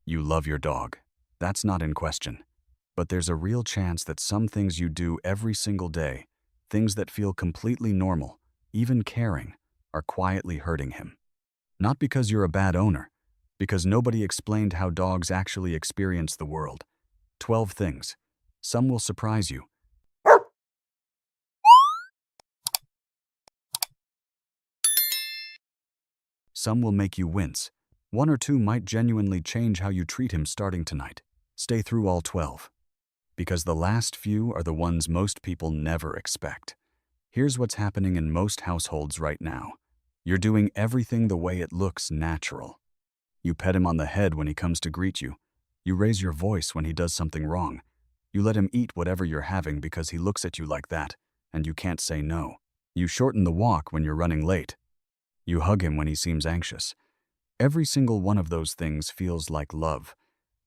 You love your dog. That's not in question. But there's a real chance that some things you do every single day, things that feel completely normal, even caring, are quietly hurting him. Not because you're a bad owner, because nobody explained how dogs actually experience the world. 12 things. Some will surprise you. Some will make you wince. One or two might genuinely change how you treat him starting tonight. Stay through all 12. Because the last few are the ones most people never expect. Here's what's happening in most households right now. You're doing everything the way it looks natural. You pet him on the head when he comes to greet you. You raise your voice when he does something wrong. You let him eat whatever you're having because he looks at you like that, and you can't say no. You shorten the walk when you're running late. You hug him when he seems anxious. Every single one of those things feels like love,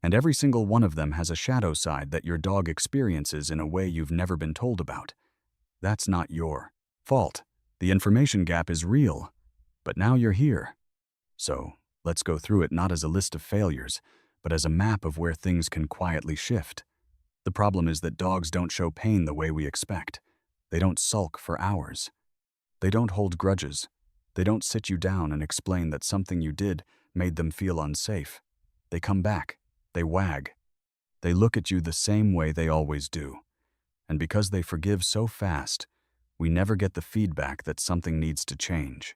and every single one of them has a shadow side that your dog experiences in a way you've never been told about. That's not your fault. The information gap is real, but now you're here. So, let's go through it not as a list of failures, but as a map of where things can quietly shift. The problem is that dogs don't show pain the way we expect. They don't sulk for hours. They don't hold grudges. They don't sit you down and explain that something you did made them feel unsafe. They come back. They wag. They look at you the same way they always do. And because they forgive so fast, we never get the feedback that something needs to change.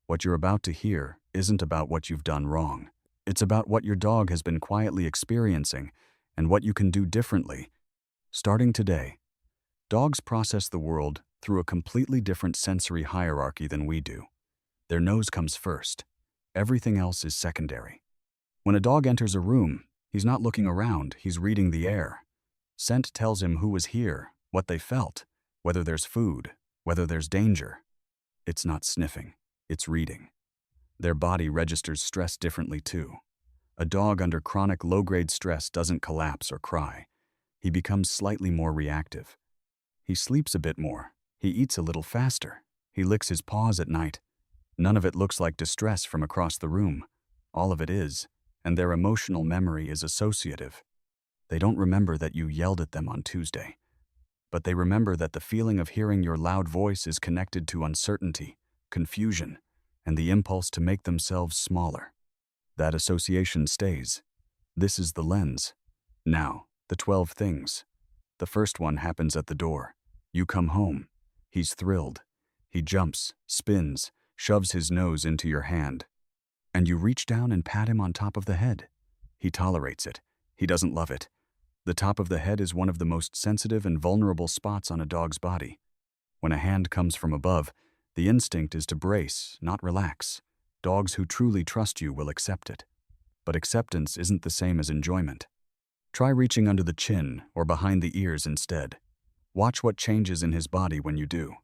What you're about to hear isn't about what you've done wrong. It's about what your dog has been quietly experiencing and what you can do differently. Starting today, dogs process the world through a completely different sensory hierarchy than we do. Their nose comes first. Everything else is secondary. When a dog enters a room, he's not looking around, he's reading the air. Scent tells him who was here, what they felt, whether there's food, whether there's danger. It's not sniffing, it's reading. Their body registers stress differently too. A dog under chronic low-grade stress doesn't collapse or cry. He becomes slightly more reactive. He sleeps a bit more. He eats a little faster. He licks his paws at night. None of it looks like distress from across the room. All of it is, and their emotional memory is associative. They don't remember that you yelled at them on Tuesday, but they remember that the feeling of hearing your loud voice is connected to uncertainty, confusion, and the impulse to make themselves smaller. That association stays. This is the lens. Now, the 12 things. The first one happens at the door. You come home. He's thrilled. He jumps, spins, shoves his nose into your hand. And you reach down and pat him on top of the head. He tolerates it. He doesn't love it. The top of the head is one of the most sensitive and vulnerable spots on a dog's body. When a hand comes from above, the instinct is to brace, not relax. Dogs who truly trust you will accept it. But acceptance isn't the same as enjoyment. Try reaching under the chin or behind the ears instead. Watch what changes in his body when you do.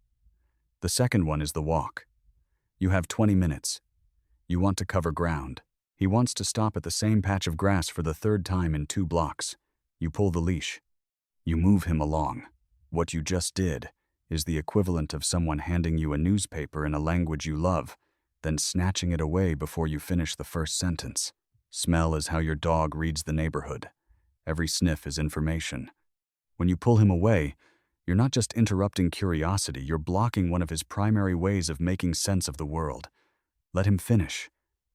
The second one is the walk. You have 20 minutes. You want to cover ground. He wants to stop at the same patch of grass for the third time in 2 blocks. You pull the leash. You move him along. What you just did is the equivalent of someone handing you a newspaper in a language you love, then snatching it away before you finish the first sentence. Smell is how your dog reads the neighborhood. Every sniff is information. When you pull him away, you're not just interrupting curiosity, you're blocking one of his primary ways of making sense of the world. Let him finish.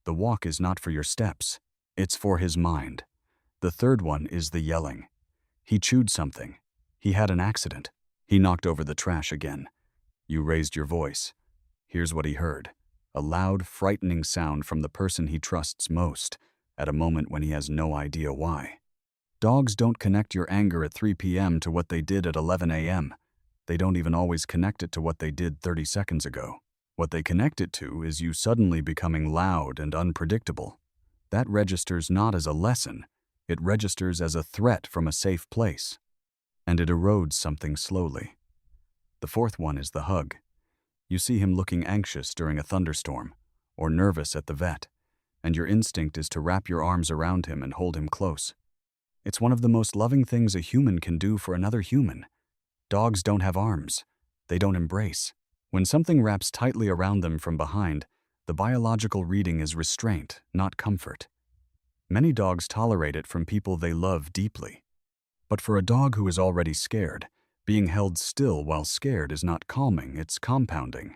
The walk is not for your steps. It's for his mind. The third one is the yelling. He chewed something. He had an accident. He knocked over the trash again. You raised your voice. Here's what he heard. A loud, frightening sound from the person he trusts most, at a moment when he has no idea why. Dogs don't connect your anger at 3 p.m. to what they did at 11 a.m. They don't even always connect it to what they did 30 seconds ago. What they connect it to is you suddenly becoming loud and unpredictable. That registers not as a lesson, it registers as a threat from a safe place. And it erodes something slowly. The fourth one is the hug. You see him looking anxious during a thunderstorm, or nervous at the vet, and your instinct is to wrap your arms around him and hold him close. It's one of the most loving things a human can do for another human. Dogs don't have arms. They don't embrace. When something wraps tightly around them from behind, the biological reading is restraint, not comfort. Many dogs tolerate it from people they love deeply. But for a dog who is already scared, being held still while scared is not calming, it's compounding.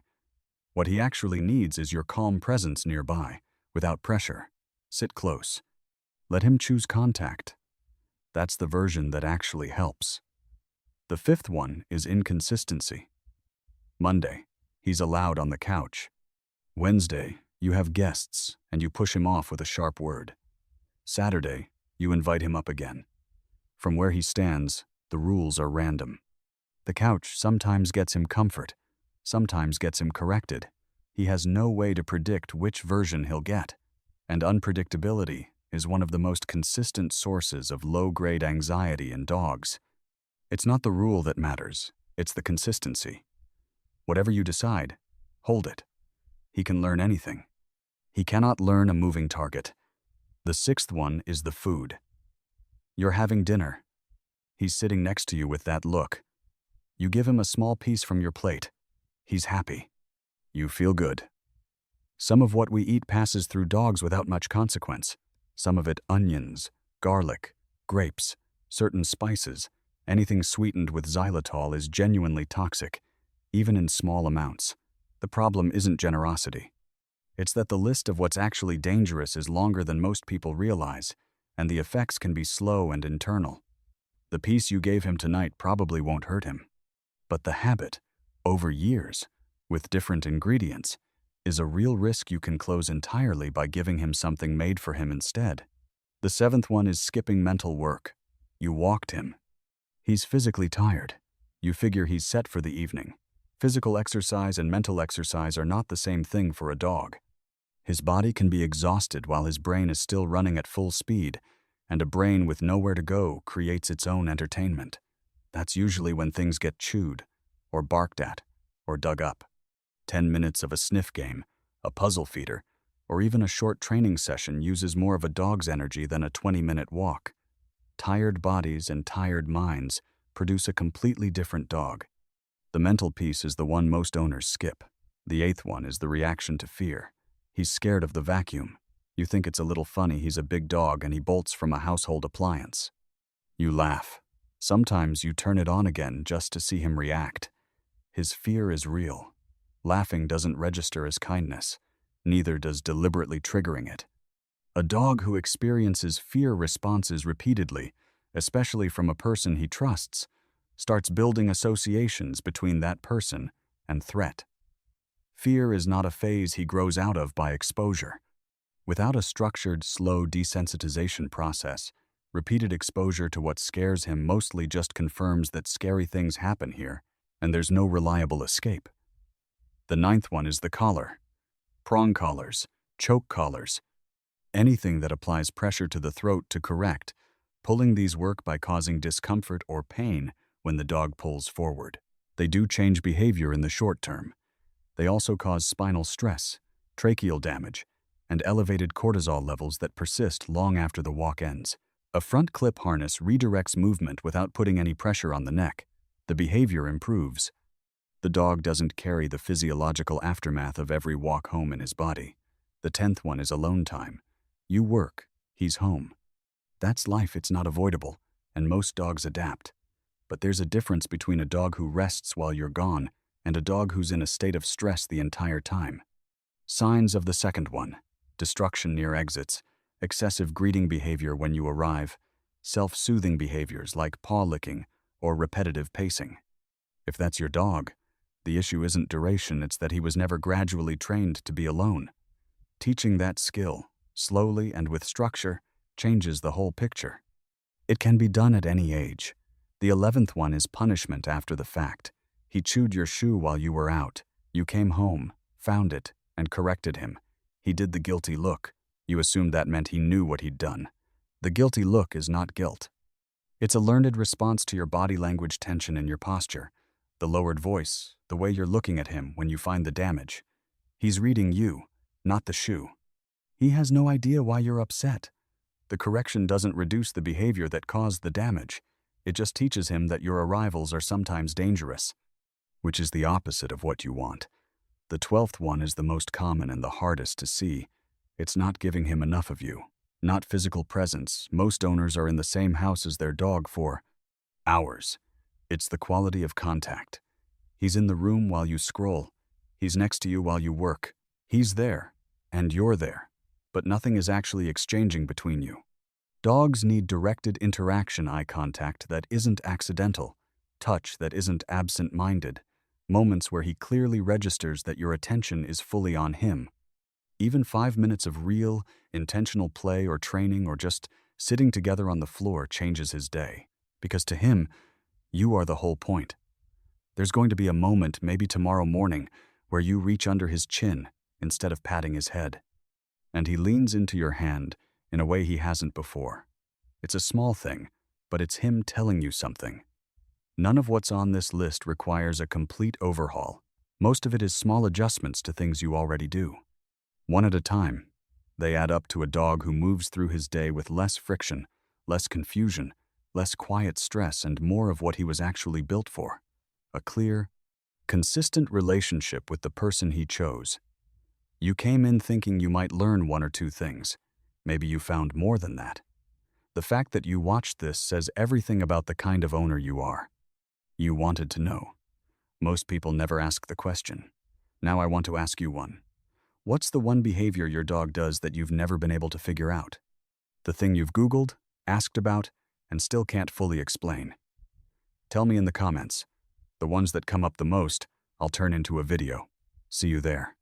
What he actually needs is your calm presence nearby, without pressure. Sit close. Let him choose contact. That's the version that actually helps. The fifth one is inconsistency. Monday, he's allowed on the couch. Wednesday, you have guests, and you push him off with a sharp word. Saturday, you invite him up again. From where he stands, the rules are random. The couch sometimes gets him comfort, sometimes gets him corrected. He has no way to predict which version he'll get, and unpredictability is one of the most consistent sources of low-grade anxiety in dogs. It's not the rule that matters, it's the consistency. Whatever you decide, hold it. He can learn anything. He cannot learn a moving target. The sixth one is the food. You're having dinner. He's sitting next to you with that look. You give him a small piece from your plate. He's happy. You feel good. Some of what we eat passes through dogs without much consequence. Some of it onions, garlic, grapes, certain spices. Anything sweetened with xylitol is genuinely toxic, even in small amounts. The problem isn't generosity. It's that the list of what's actually dangerous is longer than most people realize, and the effects can be slow and internal. The piece you gave him tonight probably won't hurt him. But the habit, over years, with different ingredients, is a real risk you can close entirely by giving him something made for him instead. The seventh one is skipping mental work. You walked him. He's physically tired. You figure he's set for the evening. Physical exercise and mental exercise are not the same thing for a dog. His body can be exhausted while his brain is still running at full speed, and a brain with nowhere to go creates its own entertainment. That's usually when things get chewed, or barked at, or dug up. 10 minutes of a sniff game, a puzzle feeder, or even a short training session uses more of a dog's energy than a 20-minute walk. Tired bodies and tired minds produce a completely different dog. The mental piece is the one most owners skip. The eighth one is the reaction to fear. He's scared of the vacuum. You think it's a little funny he's a big dog and he bolts from a household appliance. You laugh. Sometimes you turn it on again just to see him react. His fear is real. Laughing doesn't register as kindness. Neither does deliberately triggering it. A dog who experiences fear responses repeatedly, especially from a person he trusts, starts building associations between that person and threat. Fear is not a phase he grows out of by exposure. Without a structured, slow desensitization process, repeated exposure to what scares him mostly just confirms that scary things happen here, and there's no reliable escape. The ninth one is the collar. Prong collars, choke collars, anything that applies pressure to the throat to correct. Pulling these work by causing discomfort or pain when the dog pulls forward. They do change behavior in the short term. They also cause spinal stress, tracheal damage, and elevated cortisol levels that persist long after the walk ends. A front clip harness redirects movement without putting any pressure on the neck. The behavior improves. The dog doesn't carry the physiological aftermath of every walk home in his body. The 10th one is alone time. You work, he's home. That's life, it's not avoidable, and most dogs adapt. But there's a difference between a dog who rests while you're gone and a dog who's in a state of stress the entire time. Signs of the second one: destruction near exits, excessive greeting behavior when you arrive, self-soothing behaviors like paw licking or repetitive pacing. If that's your dog, the issue isn't duration, it's that he was never gradually trained to be alone. Teaching that skill, slowly and with structure, changes the whole picture. It can be done at any age. The 11th one is punishment after the fact. He chewed your shoe while you were out. You came home, found it, and corrected him. He did the guilty look. You assumed that meant he knew what he'd done. The guilty look is not guilt. It's a learned response to your body language tension in your posture, the lowered voice, the way you're looking at him when you find the damage. He's reading you, not the shoe. He has no idea why you're upset. The correction doesn't reduce the behavior that caused the damage. It just teaches him that your arrivals are sometimes dangerous, which is the opposite of what you want. The 12th one is the most common and the hardest to see. It's not giving him enough of you. Not physical presence. Most owners are in the same house as their dog for hours. It's the quality of contact. He's in the room while you scroll. He's next to you while you work. He's there, and you're there, but nothing is actually exchanging between you. Dogs need directed interaction, eye contact that isn't accidental, touch that isn't absent-minded, moments where he clearly registers that your attention is fully on him. Even 5 minutes of real, intentional play or training or just sitting together on the floor changes his day, because to him, you are the whole point. There's going to be a moment, maybe tomorrow morning, where you reach under his chin instead of patting his head, and he leans into your hand in a way he hasn't before. It's a small thing, but it's him telling you something. None of what's on this list requires a complete overhaul. Most of it is small adjustments to things you already do. One at a time, they add up to a dog who moves through his day with less friction, less confusion, less quiet stress, and more of what he was actually built for. A clear, consistent relationship with the person he chose. You came in thinking you might learn 1 or 2 things. Maybe you found more than that. The fact that you watched this says everything about the kind of owner you are. You wanted to know. Most people never ask the question. Now I want to ask you one. What's the one behavior your dog does that you've never been able to figure out? The thing you've Googled, asked about, and still can't fully explain. Tell me in the comments. The ones that come up the most, I'll turn into a video. See you there.